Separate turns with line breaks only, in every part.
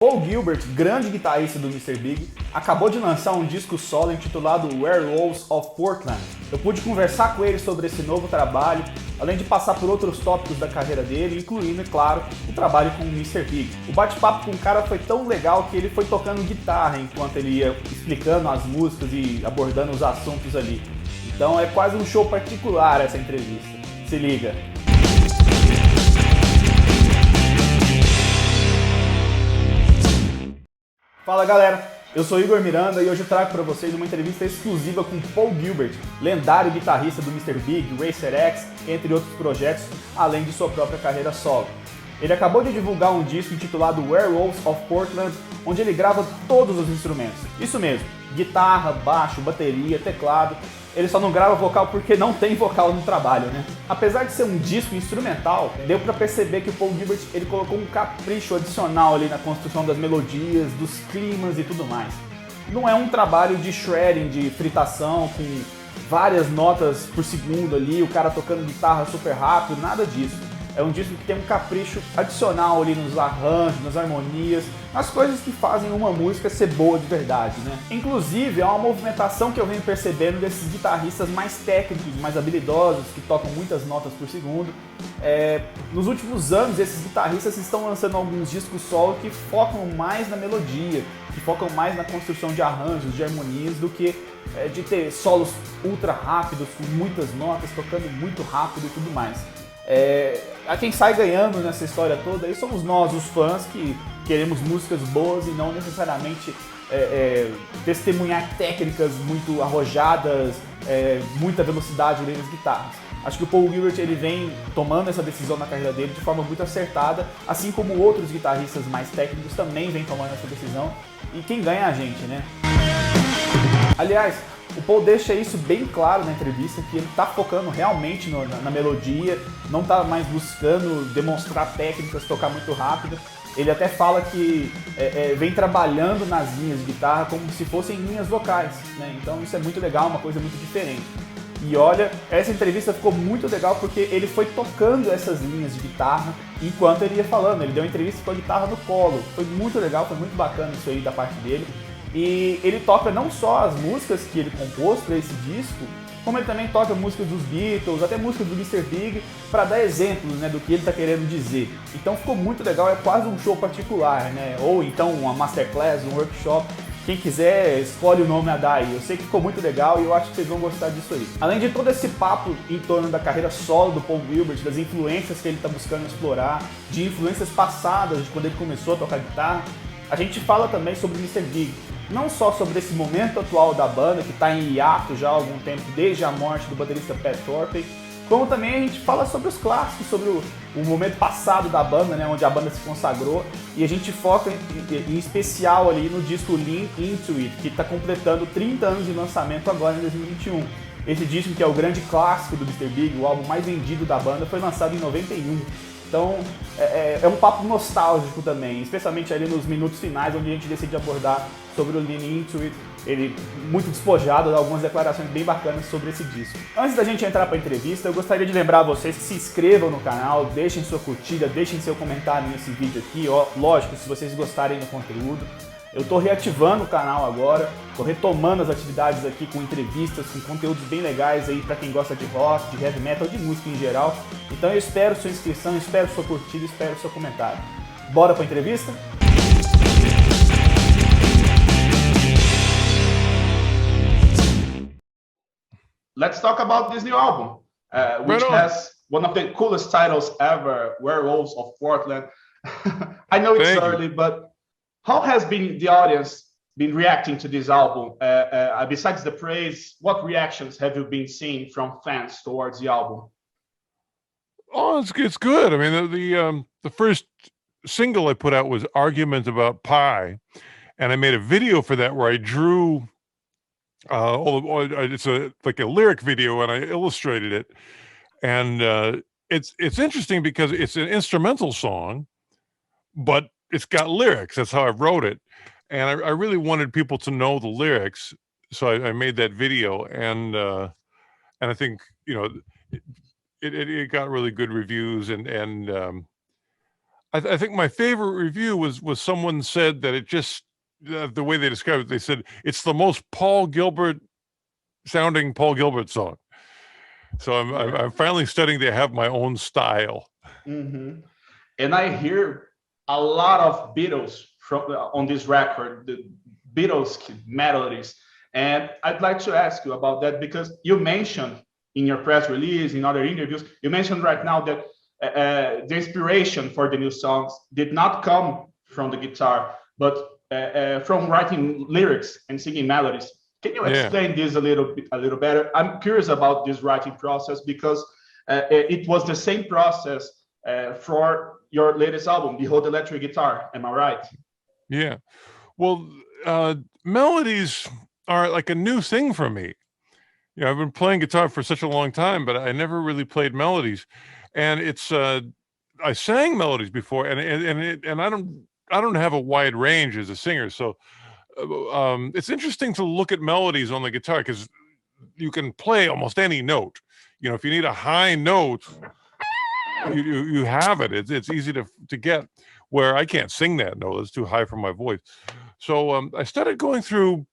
Paul Gilbert, grande guitarrista do Mr. Big, acabou de lançar um disco solo intitulado Werewolves of Portland. Eu pude conversar com ele sobre esse novo trabalho, além de passar por outros tópicos da carreira dele, incluindo, é claro, o trabalho com o Mr. Big. O bate-papo com o cara foi tão legal que ele foi tocando guitarra enquanto ele ia explicando as músicas e abordando os assuntos ali. Então é quase um show particular essa entrevista. Se liga! Fala galera, eu sou Igor Miranda e hoje eu trago para vocês uma entrevista exclusiva com Paul Gilbert, lendário guitarrista do Mr. Big, Racer X, entre outros projetos, além de sua própria carreira solo. Ele acabou de divulgar um disco intitulado Werewolves of Portland, onde ele grava todos os instrumentos. Isso mesmo, guitarra, baixo, bateria, teclado. Ele só não grava vocal porque não tem vocal no trabalho, né? Apesar de ser um disco instrumental, deu pra perceber que o Paul Gilbert ele colocou um capricho adicional ali na construção das melodias, dos climas e tudo mais. Não é um trabalho de shredding, de fritação, com várias notas por segundo ali, o cara tocando guitarra super rápido, nada disso. É um disco que tem um capricho adicional ali nos arranjos, nas harmonias, nas coisas que fazem uma música ser boa de verdade, né? Inclusive, é uma movimentação que eu venho percebendo desses guitarristas mais técnicos, mais habilidosos, que tocam muitas notas por segundo. Nos últimos anos, esses guitarristas estão lançando alguns discos solo que focam mais na melodia, que focam mais na construção de arranjos, de harmonias, do que de ter solos ultra rápidos, com muitas notas, tocando muito rápido e tudo mais. A quem sai ganhando nessa história toda aí somos nós, os fãs, que queremos músicas boas e não necessariamente testemunhar técnicas muito arrojadas, muita velocidade ali nas guitarras. Acho que o Paul Gilbert ele vem tomando essa decisão na carreira dele de forma muito acertada, assim como outros guitarristas mais técnicos também vêm tomando essa decisão, e quem ganha é a gente, né? Aliás, o Paul deixa isso bem claro na entrevista, que ele está focando realmente na melodia, não está mais buscando demonstrar técnicas, tocar muito rápido. Ele até fala que vem trabalhando nas linhas de guitarra como se fossem linhas vocais, né? Então isso é muito legal, uma coisa muito diferente. E olha, essa entrevista ficou muito legal porque ele foi tocando essas linhas de guitarra enquanto ele ia falando. Ele deu uma entrevista com a guitarra no colo. Foi muito legal, foi muito bacana isso aí da parte dele. E ele toca não só as músicas que ele compôs para esse disco, como ele também toca músicas dos Beatles, até músicas do Mr. Big, para dar exemplos, né, do que ele está querendo dizer. Então ficou muito legal, é quase um show particular, né? Ou então uma masterclass, um workshop. Quem quiser, escolhe o nome a dar aí. Eu sei que ficou muito legal e eu acho que vocês vão gostar disso aí. Além de todo esse papo em torno da carreira solo do Paul Gilbert, das influências que ele está buscando explorar, de influências passadas, de quando ele começou a tocar guitarra, a gente fala também sobre o Mr. Big. Não só sobre esse momento atual da banda, que está em hiato já há algum tempo, desde a morte do baterista Pedro, como também a gente fala sobre os clássicos, sobre o momento passado da banda, né, onde a banda se consagrou, e a gente foca em especial ali no disco Lean Into It, que está completando 30 anos de lançamento agora em 2021. Esse disco, que é o grande clássico do Mr. Big, o álbum mais vendido da banda, foi lançado em 91. Então é um papo nostálgico também, especialmente ali nos minutos finais, onde a gente decide abordar sobre o Lean Into It, ele muito despojado, algumas declarações bem bacanas sobre esse disco. Antes da gente entrar para a entrevista, eu gostaria de lembrar a vocês que se inscrevam no canal, deixem sua curtida, deixem seu comentário nesse vídeo aqui, ó, lógico, se vocês gostarem do conteúdo. Eu estou reativando o canal agora, estou retomando as atividades aqui com entrevistas, com conteúdos bem legais aí para quem gosta de rock, de heavy metal, de música em geral. Então eu espero sua inscrição, espero sua curtida, espero seu comentário. Bora para a entrevista? Let's talk about this new album, which has one of the coolest titles ever, Werewolves of Portland. I know it's early, but how has been the audience been reacting to this album? Besides the praise, what reactions have you been seeing from fans towards the album?
Oh, it's good. I mean, the first single I put out was "Argument About Pie," and I made a video for that where I drew. It's like a lyric video, and I illustrated it. And it's interesting because it's an instrumental song, but it's got lyrics. That's how I wrote it, and I really wanted people to know the lyrics, so I made that video, and I think it got really good reviews, and I think my favorite review was someone said that it just the way they described it, they said it's the most Paul Gilbert sounding Paul Gilbert song. So I'm finally starting to have my own style.
Mm-hmm. And I hear a lot of Beatles from on this record, the Beatles melodies. And I'd like to ask you about that because you mentioned in your press release, in other interviews, you mentioned right now that the inspiration for the new songs did not come from the guitar, but from writing lyrics and singing melodies. Can you explain this a little better? I'm curious about this writing process because it was the same process for your latest album, The Whole Electric Guitar. Am I right?
Yeah. Well, melodies are like a new thing for me. You know, I've been playing guitar for such a long time, but I never really played melodies. And it's I sang melodies before, and I don't have a wide range as a singer, so it's interesting to look at melodies on the guitar because you can play almost any note. You know, if you need a high note, you have it. It's easy to get. Where I can't sing that note; it's too high for my voice. So I started going through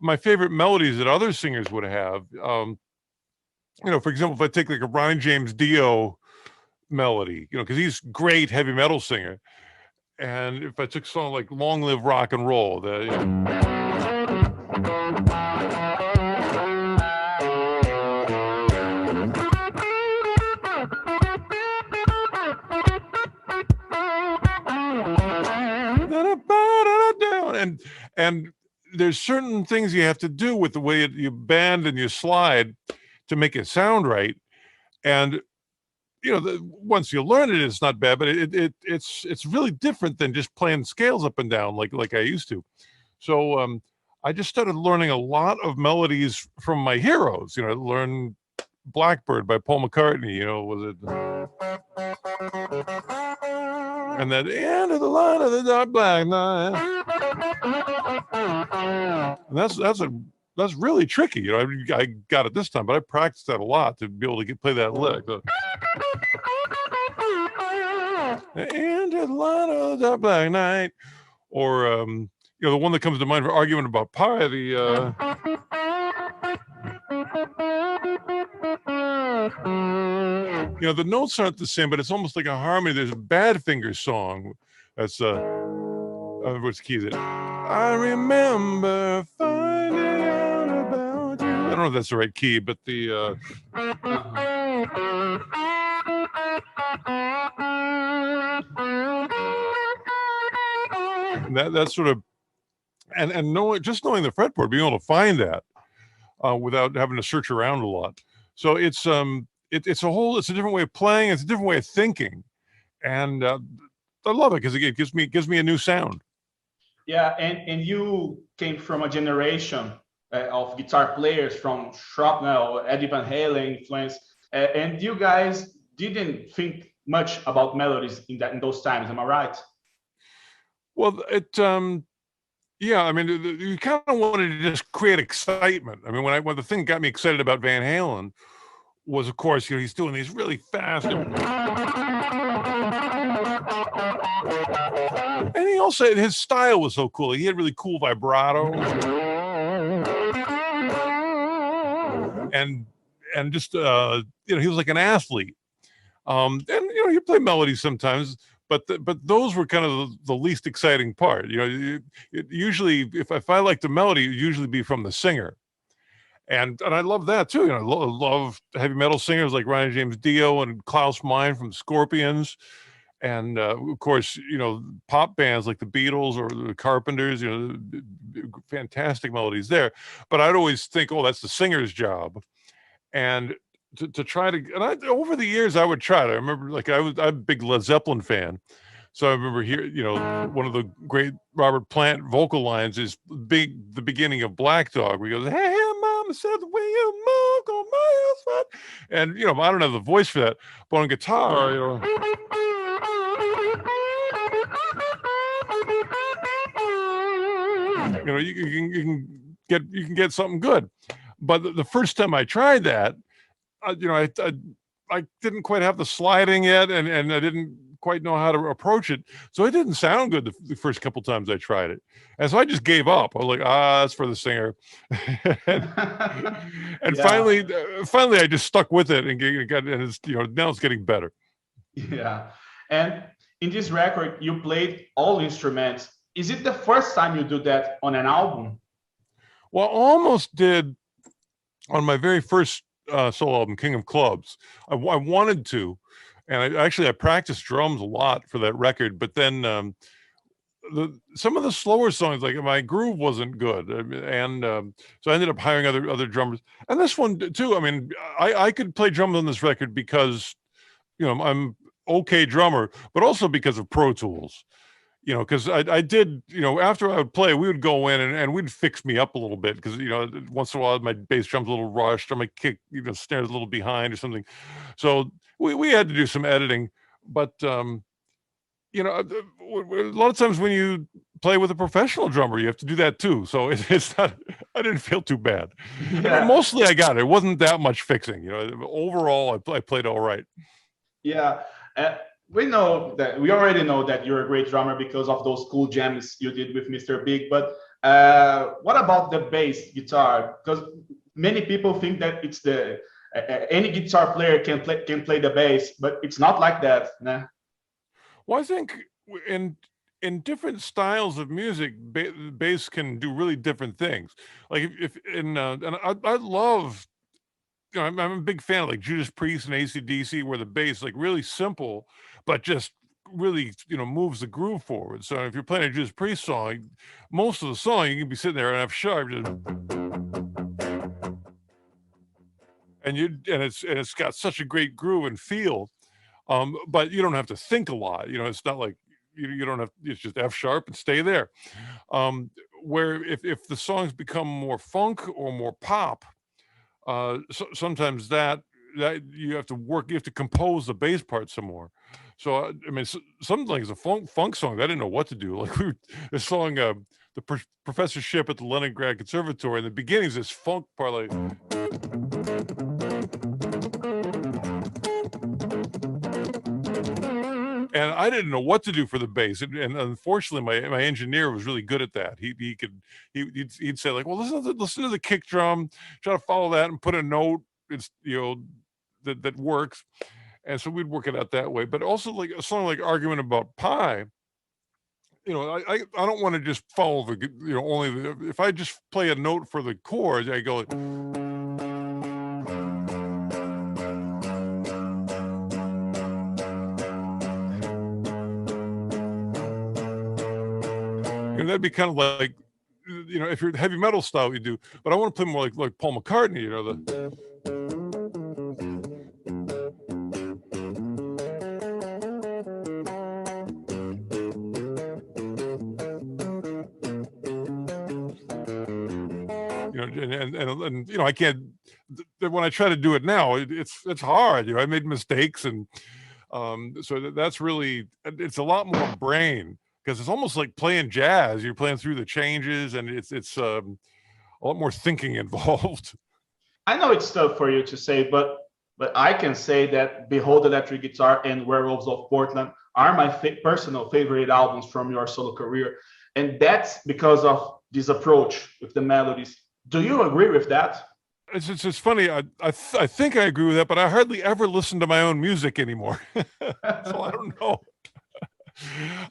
my favorite melodies that other singers would have. You know, for example, if I take like a Ronnie James Dio melody, you know, because he's a great heavy metal singer. And if I took a song like Long Live Rock and Roll, you know, and there's certain things you have to do with the way you bend and you slide to make it sound right. And you know, once you learn it, it's not bad, but it's really different than just playing scales up and down like I used to. So I just started learning a lot of melodies from my heroes. You know, I learned Blackbird by Paul McCartney. You know, was it? And that end of the line of the dark black night. And that's really tricky. You know, I got it this time, but I practiced that a lot to be able to play that lick. And the line of the black night, or you know, the one that comes to mind for argument about pie, you know, the notes aren't the same, but it's almost like a harmony. There's a Badfinger song that's what's key is it? I remember finding out about you. I don't know if that's the right key, but the that sort of and knowing the fretboard, being able to find that without having to search around a lot. So it's a different way of playing. It's a different way of thinking, and I love it because it gives me a new sound.
Yeah, and you came from a generation of guitar players from Shrapnel, Eddie Van Halen influence, and you guys didn't think much about melodies in those times. Am I right?
Well, yeah, I mean, you kind of wanted to just create excitement. I mean, when the thing got me excited about Van Halen was, of course, you know, he's doing these really fast. And he also, his style was so cool. He had really cool vibrato. And just, you know, he was like an athlete. And, you know, he played melodies sometimes, but those were kind of the least exciting part. You know, usually if I liked a melody, it would usually be from the singer. And I love that too. You know, I love heavy metal singers like Ronnie James Dio and Klaus Meine from Scorpions. And of course, you know, pop bands like the Beatles or the Carpenters, you know, fantastic melodies there. But I'd always think, oh, that's the singer's job. And to try to, and over the years, I would try to. I remember, like, I'm a big Led Zeppelin fan. So I remember here, you know, one of the great Robert Plant vocal lines is the beginning of Black Dog, where he goes, "Hey, mama said the way you move on my spot." And, you know, I don't have the voice for that, but on guitar, you know. You know, you can get something good. But the first time I tried that, you know, I didn't quite have the sliding yet, and I didn't quite know how to approach it. So it didn't sound good the first couple times I tried it. And so I just gave up. I was like, that's for the singer. and finally I just stuck with it and it's, now it's getting better.
Yeah. And in this record, you played all instruments. Is it the first time you do that on an album?
Well, I almost did on my very first solo album, King of Clubs. I wanted to, and I practiced drums a lot for that record, but then some of the slower songs, like my groove wasn't good, and so I ended up hiring other drummers. And this one too, I mean, I could play drums on this record because I'm okay drummer, but also because of Pro Tools. Because I did, after I would play, we would go in and we'd fix me up a little bit because, once in a while my bass drum's a little rushed or my kick, snare's a little behind or something. So we had to do some editing. But, a lot of times when you play with a professional drummer, you have to do that too. So it's not, I didn't feel too bad. Yeah. I mean, mostly I got it. It wasn't that much fixing. Overall, I played all right.
Yeah. We already know that you're a great drummer because of those cool jams you did with Mr. Big. But what about the bass guitar? Because many people think that it's any guitar player can play the bass, but it's not like that. Nah?
Well, I think in different styles of music, bass can do really different things. Like and I love. I'm a big fan of like Judas Priest and AC/DC, where the bass like really simple, but just really moves the groove forward. So if you're playing a Judas Priest song, most of the song you can be sitting there and have sharp, and it's got such a great groove and feel, but you don't have to think a lot. It's not like you don't have. It's just F sharp and stay there. Where if the songs become more funk or more pop. Sometimes that you have to compose the bass part some more. So I mean, some things, a funk song, I didn't know what to do. Like the song, the professorship at the Leningrad Conservatory. In the beginning is this funk part, like. And I didn't know what to do for the bass, and unfortunately, my engineer was really good at that. He'd say like, well, listen to the kick drum, try to follow that, and put a note. It's that works, and so we'd work it out that way. But also like a song like "Argument About Pie," I don't want to just follow the if I just play a note for the chords, I go. And that'd be kind of like, if you're heavy metal style, you do. But I want to play more like Paul McCartney, and I can't. When I try to do it now, it's hard. I made mistakes, and so that's really, it's a lot more brain. Because it's almost like playing jazz. You're playing through the changes, and it's a lot more thinking involved.
I know it's tough for you to say, but I can say that Behold Electric Guitar and Werewolves of Portland are my personal favorite albums from your solo career, and that's because of this approach with the melodies. Do you agree with that?
It's funny. I think I agree with that, but I hardly ever listen to my own music anymore, so I don't know.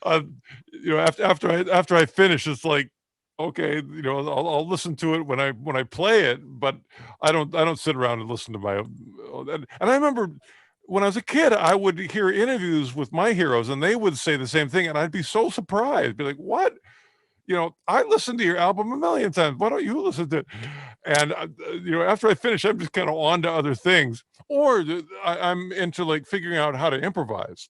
After I finish, it's like, okay, I'll listen to it when I play it, but I don't sit around and listen to my own. And I remember when I was a kid, I would hear interviews with my heroes, and they would say the same thing, and I'd be so surprised, be like, what? I listened to your album a million times. Why don't you listen to it? And after I finish, I'm just kind of on to other things, or I'm into like figuring out how to improvise.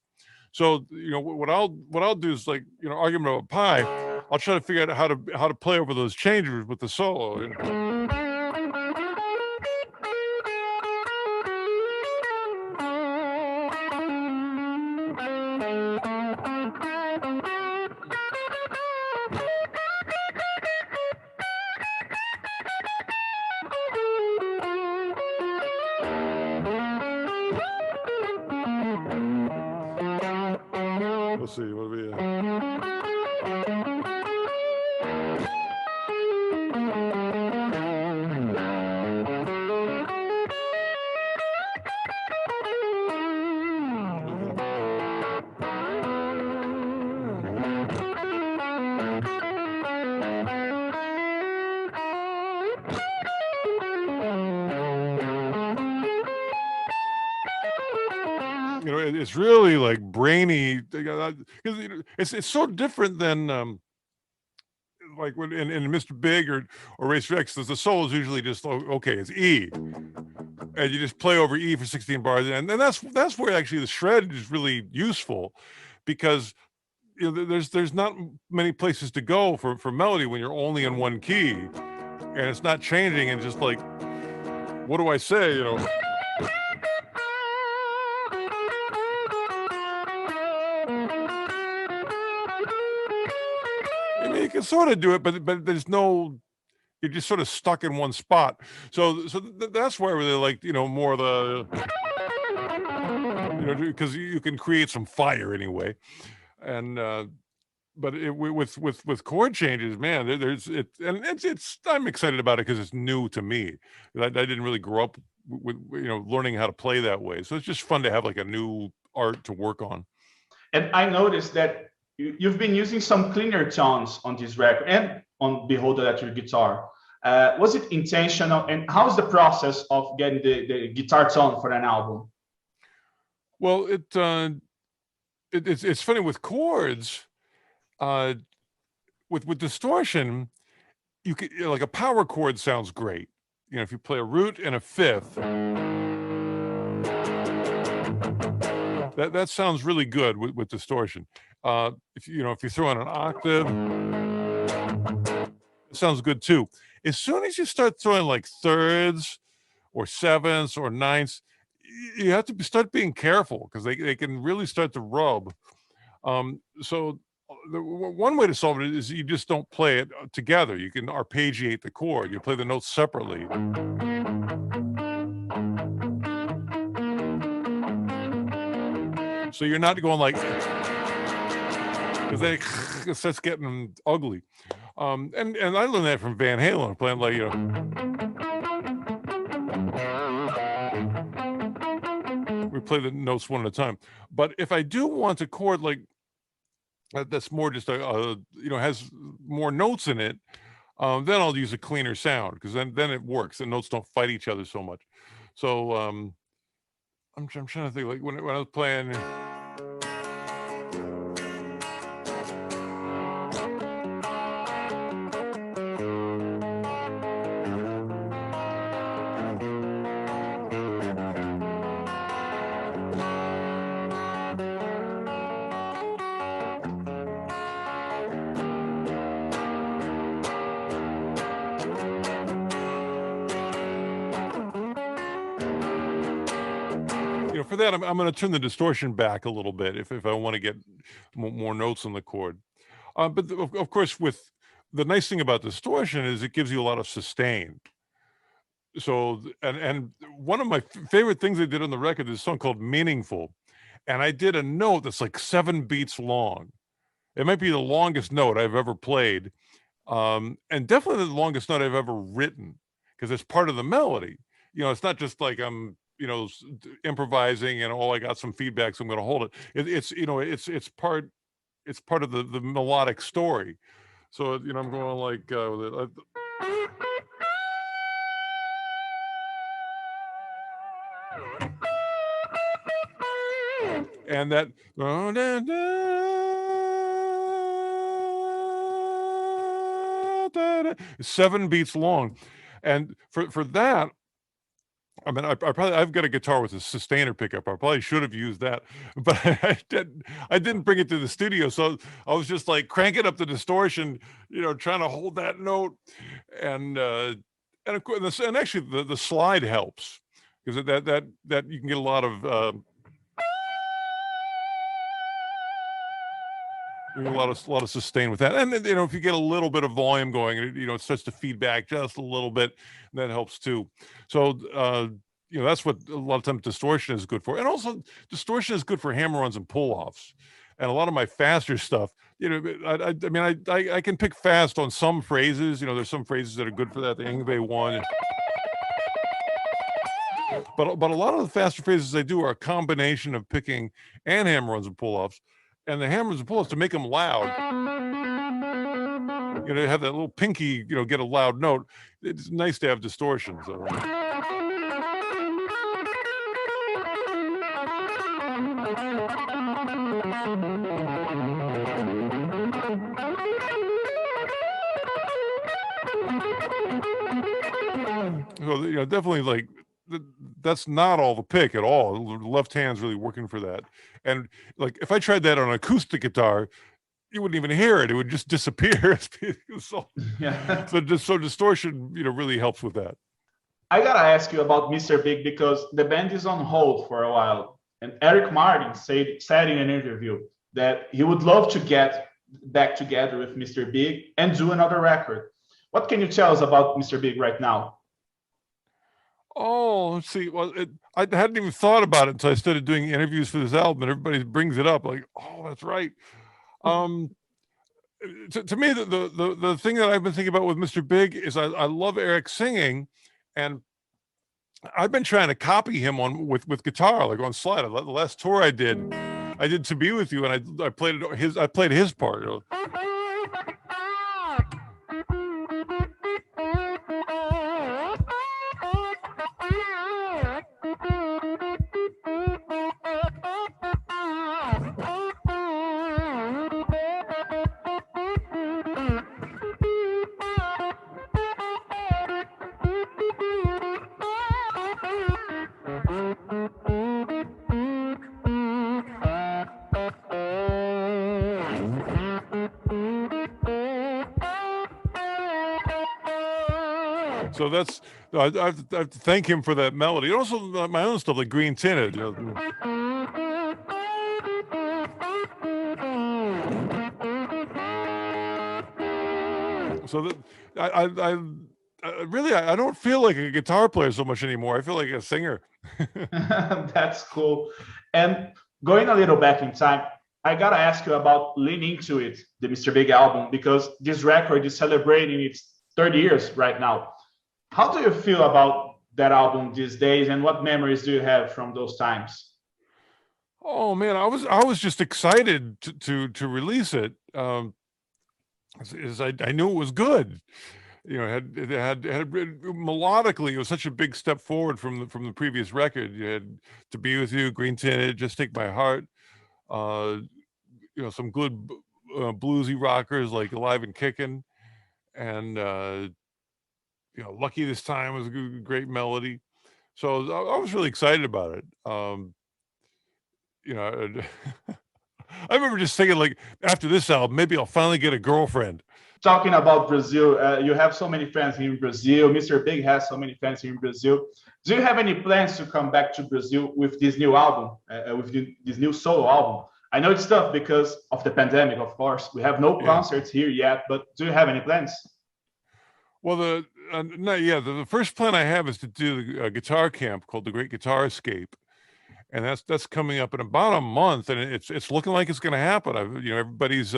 So what I'll do is like Argument About Pie. I'll try to figure out how to play over those changes with the solo. it's really like brainy, because it's so different than like when in Mr. Big or Racer X, the solo is usually just okay, it's E, and you just play over E for 16 bars, and then that's where actually the shred is really useful, because there's not many places to go for melody when you're only in one key, and it's not changing, and just like, what do I say, I mean, you can sort of do it, but there's no, you're just sort of stuck in one spot. So that's why I really like, more of the, because you can create some fire anyway. And but with chord changes, man, there's it, and it's I'm excited about it because it's new to me. I didn't really grow up with learning how to play that way, so it's just fun to have like a new art to work on.
And I noticed that you've been using some cleaner tones on this record and on Behold Electric Guitar. Was it intentional, and how's the process of getting the guitar tone for an album?
Well, it's funny with chords, with distortion, you could, like a power chord sounds great. If you play a root and a fifth, that sounds really good with distortion. If you throw in an octave, it sounds good too. As soon as you start throwing like thirds or sevenths or ninths, you have to start being careful, because they can really start to rub. So one way to solve it is you just don't play it together. You can arpeggiate the chord. You play the notes separately. So you're not going like, because then it starts getting ugly. And I learned that from Van Halen, playing like, we play the notes one at a time. But if I do want a chord like that's more just has more notes in it, then I'll use a cleaner sound, because then it works. The notes don't fight each other so much. So I'm trying to think, like when I was playing. For that, I'm going to turn the distortion back a little bit if I want to get more notes on the chord. But of course, with the nice thing about distortion is it gives you a lot of sustain. So, and one of my favorite things I did on the record is a song called Meaningful. And I did a note that's like 7 beats long. It might be the longest note I've ever played. And definitely the longest note I've ever written, because it's part of the melody. It's not just like I'm improvising and I got some feedback, so I'm going to hold it. It's part of the melodic story. So I'm going like and that 7 beats long, and for that, I mean, I've got a guitar with a sustainer pickup. I probably should have used that, but I didn't bring it to the studio. So I was just like cranking up the distortion, trying to hold that note. And of course, and actually the slide helps, because that you can get a lot of, a lot of sustain with that. And if you get a little bit of volume going, it starts to feedback just a little bit, that helps too. So that's what a lot of times distortion is good for. And also distortion is good for hammer-ons and pull-offs. And a lot of my faster stuff, I can pick fast on some phrases. There's some phrases that are good for that, the Yngwie one. But a lot of the faster phrases I do are a combination of picking and hammer-ons and pull-offs. And the hammers and pull-offs, to make them loud, have that little pinky, get a loud note. It's nice to have distortion. So. So, definitely like that's not all the pick at all. The left hand's really working for that. And like if I tried that on an acoustic guitar, you wouldn't even hear it. It would just disappear. So distortion, really helps with that.
I gotta ask you about Mr. Big because the band is on hold for a while. And Eric Martin said in an interview that he would love to get back together with Mr. Big and do another record. What can you tell us about Mr. Big right now?
Oh, let's see. Well, I hadn't even thought about it until I started doing interviews for this album, and everybody brings it up. Like, oh, that's right. To me, the thing that I've been thinking about with Mr. Big is I love Eric singing, and I've been trying to copy him with guitar, like on slide. The last tour I did To Be With You, and I played his part. So that's I have to thank him for that melody. And also my own stuff like Green Tinted. So that I really don't feel like a guitar player so much anymore. I feel like a singer.
That's cool. And going a little back in time, I gotta ask you about Lean Into It, the Mr. Big album, because this record is celebrating its 30 years right now. How do you feel about that album these days, and what memories do you have from those times?
Oh man, I was just excited to release it. As I knew it was good. It had melodically, it was such a big step forward from the previous record. You had To Be With You, Green Tinted, Just Take My Heart. Some good bluesy rockers like Alive and Kickin', and Lucky This Time was a great melody. So I was really excited about it. I remember just thinking, like, after this album, maybe I'll finally get a girlfriend.
Talking about Brazil, you have so many fans here in Brazil. Mr. Big has so many fans here in Brazil. Do you have any plans to come back to Brazil with this new album, this new solo album? I know it's tough because of the pandemic, of course. We have no concerts here yet, but do you have any plans?
Well, the first plan I have is to do a guitar camp called the Great Guitar Escape, and that's coming up in about a month, and it's looking like it's going to happen. Everybody's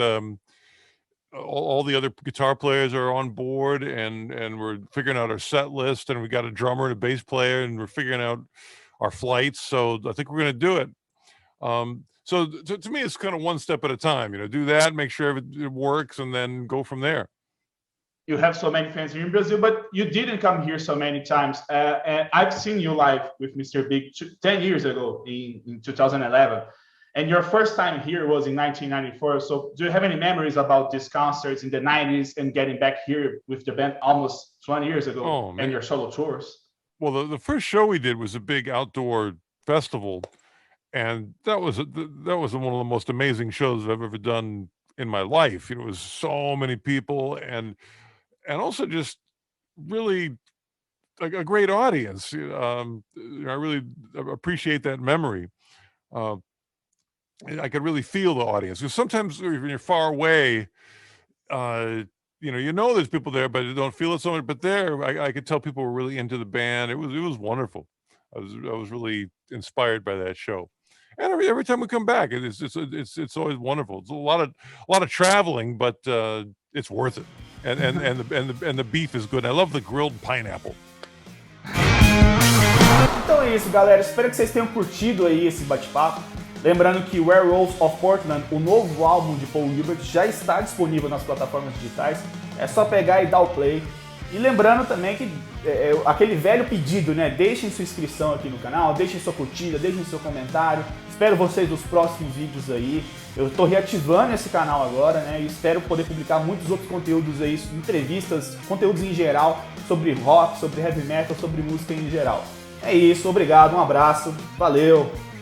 all the other guitar players are on board, and we're figuring out our set list, and we got a drummer and a bass player, and we're figuring out our flights. So I think we're going to do it. So to me, it's kind of one step at a time. Do that, make sure it works, and then go from there.
You have so many fans here in Brazil, but you didn't come here so many times. And I've seen you live with Mr. Big 10 years ago in 2011. And your first time here was in 1994. So do you have any memories about these concerts in the 90s and getting back here with the band almost 20 years ago and your solo tours?
Well, the first show we did was a big outdoor festival. And that was one of the most amazing shows I've ever done in my life. It was so many people, and also just really a great audience. I really appreciate that memory. I could really feel the audience, because sometimes when you're far away, there's people there, but you don't feel it so much. But there, I could tell people were really into the band. It was wonderful. I was really inspired by that show. And every time we come back, it's always wonderful. It's a lot of traveling, but it's worth it. And the beef is good. I love the grilled pineapple.
Então é isso, galera. Espero que vocês tenham curtido aí esse bate-papo. Lembrando que Werewolves of Portland, o novo álbum de Paul Gilbert, já está disponível nas plataformas digitais. É só pegar e dar o play. E lembrando também que aquele velho pedido, né? Deixem sua inscrição aqui no canal, deixem sua curtida, deixem seu comentário. Espero vocês nos próximos vídeos aí. Eu estou reativando esse canal agora, né? E espero poder publicar muitos outros conteúdos aí, entrevistas, conteúdos em geral sobre rock, sobre heavy metal, sobre música em geral. É isso, obrigado, um abraço, valeu!